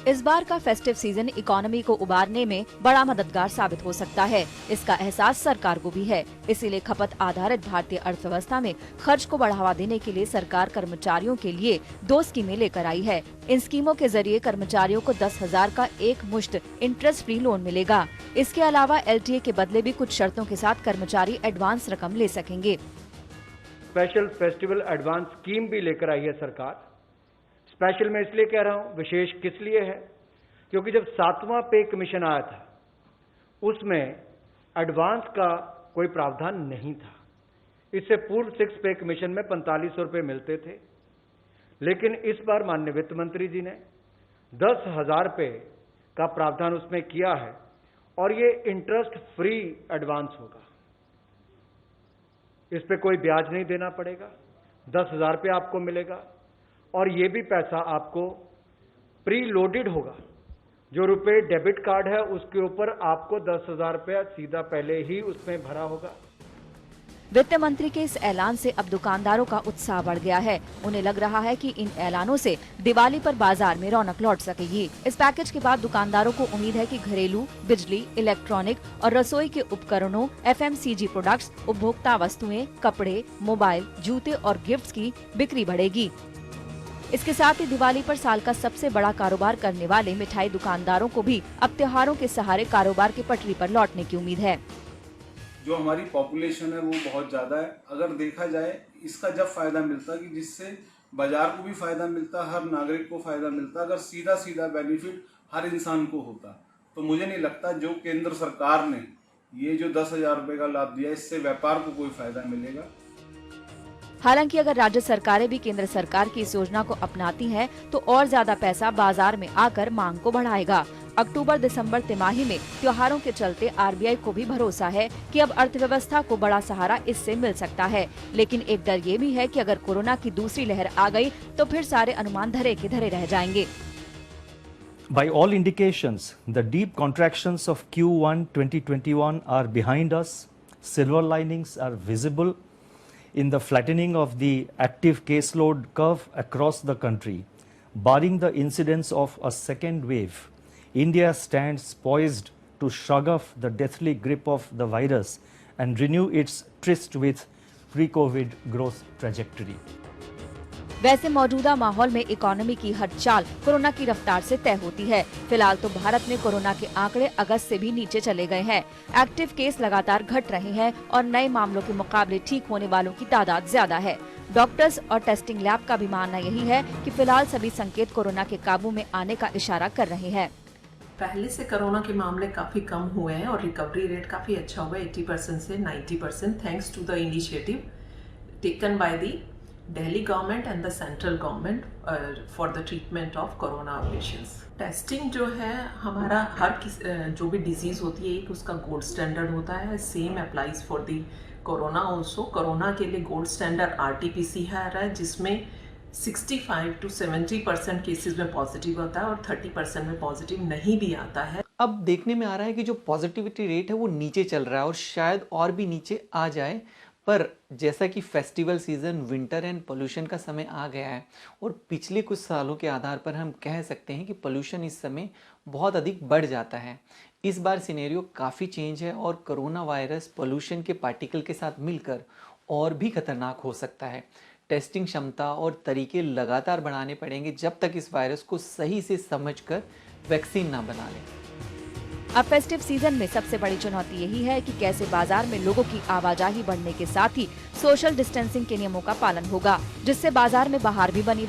इस बार का festive season economy को उबारने में बड़ा मददगार साबित हो सकता है। इसका एहसास सरकार को भी है। इसीलिए खपत आधारित भारतीय अर्थव्यवस्था में खर्च को बढ़ावा देने के लिए सरकार कर्मचारियों के लिए 2 स्कीमें लेकर आई है। इन स्कीमों के जरिए कर्मचारियों को 10,000 का एक मुश्त इंटरेस्ट फ्री लोन मिलेगा। इसके अलावा LTA के बदले भी कुछ शर्तों के साथ कर्मचारी एडवांस रकम ले सकेंगे। स्पेशल फेस्टिवल एडवांस स्कीम भी लेकर आई है सरकार। स्पेशल मैं इसलिए कह रहा हूं, विशेष किस लिए है, क्योंकि जब 7वां पे कमीशन आया था उसमें एडवांस का कोई प्रावधान नहीं था। इससे पूर्व 6 पे कमीशन में 4500 रुपये मिलते थे, लेकिन इस बार माननीय वित्त मंत्री जी ने 10,000 रुपये का प्रावधान उसमें किया है और ये इंटरेस्ट फ्री एडवांस होगा। इस पे कोई ब्याज नहीं देना पड़ेगा, 10,000 रुपये आपको मिलेगा और ये भी पैसा आपको प्री लोडेड होगा। जो रुपए डेबिट कार्ड है उसके ऊपर आपको 10,000 रुपया सीधा पहले ही उसमें भरा होगा। वित्त मंत्री के इस ऐलान से अब दुकानदारों का उत्साह बढ़ गया है। उन्हें लग रहा है कि इन ऐलानों से दिवाली पर बाजार में रौनक लौट सकेगी। इस पैकेज के बाद दुकानदारों को उम्मीद है कि घरेलू, बिजली, इलेक्ट्रॉनिक और रसोई के उपकरणों, FMCG प्रोडक्ट्स, उपभोक्ता वस्तुएं, कपड़े, मोबाइल, जूते और गिफ्ट्स की बिक्री बढ़ेगी। इसके साथ ही दिवाली पर साल का सबसे बड़ा कारोबार करने वाले मिठाई दुकानदारों को भी अब त्योहारों के सहारे कारोबार की पटरी पर लौटने की उम्मीद है। जो हमारी पॉपुलेशन है वो बहुत ज़्यादा है। अगर देखा जाए इसका जब फायदा मिलता कि जिससे बाजार को भी फायदा मिलता, हर नागरिक को फायदा मिलता, अगर सीधा सीधा बेनिफिट हर इंसान को होता, तो मुझे नहीं लगता जो केंद्र सरकार ने ये जो 10,000 रुपये का लाभ दिया इससे व्यापार को कोई फायदा मिलेगा। हालांकि अगर राज्य सरकारें भी केंद्र सरकार की इस योजना को अपनाती हैं, तो और ज्यादा पैसा बाजार में आकर मांग को बढ़ाएगा। अक्टूबर-दिसंबर तिमाही में त्योहारों के चलते RBI को भी भरोसा है कि अब अर्थव्यवस्था को बड़ा सहारा इससे मिल सकता है। लेकिन एक डर ये भी है कि अगर कोरोना की दूसरी लहर आ गई तो फिर सारे अनुमान धरे के धरे रह जाएंगे। By all indications, the deep contractions of Q1 2021 are behind us. Silver linings are visible in the flattening of the active caseload curve across the country. Barring the incidence of a second wave, India stands poised to shrug off the deathly grip of the virus and renew its tryst with pre-COVID growth trajectory. वैसे मौजूदा माहौल में economy की हर चाल corona की रफ्तार से तय होती है। फिलहाल तो भारत में कोरोना के आंकड़े अगस्त से भी नीचे चले गए हैं। एक्टिव केस लगातार घट रहे हैं और नए मामलों के मुकाबले ठीक होने वालों की तादाद ज्यादा है। डॉक्टर्स और टेस्टिंग लैब का भी मानना यही है कि फिलहाल सभी संकेत कोरोना के काबू में आने का इशारा कर रहे हैं। पहले से कोरोना के मामले काफ़ी कम हुए हैं और रिकवरी रेट काफ़ी अच्छा हुआ है, 80% से 90%, thanks to the initiative taken by the Delhi government and the central government for the treatment of corona patients. Testing जो है हमारा जो भी डिजीज़ होती है एक उसका गोल्ड स्टैंडर्ड होता है। Same applies for the corona also. Corona के लिए गोल्ड स्टैंडर्ड RT-PCR है, जिसमें 65 to 70% केसेस में पॉजिटिव होता है और 30% में पॉजिटिव नहीं भी आता है। अब देखने में आ रहा है कि जो पॉजिटिविटी रेट है वो नीचे चल रहा है और शायद और भी नीचे आ जाए। पर जैसा कि festival season, winter and pollution का समय आ गया है और पिछले कुछ सालों के आधार पर हम कह सकते हैं कि पोल्यूशन इस समय बहुत अधिक बढ़ जाता है। इस बार सिनेरियो काफ़ी चेंज है और कोरोना वायरस पोल्यूशन के पार्टिकल के साथ मिलकर और भी खतरनाक हो सकता है। टेस्टिंग क्षमता और तरीके लगातार बढ़ाने पड़ेंगे जब तक इस वायरस को सही से समझकर वैक्सीन ना बना लें। अब फेस्टिव सीजन में सबसे बड़ी चुनौती यही है कि कैसे बाजार में लोगों की आवाजाही बढ़ने के साथ ही सोशल डिस्टेंसिंग के नियमों का पालन होगा, जिससे बाजार में बाहर भी बनी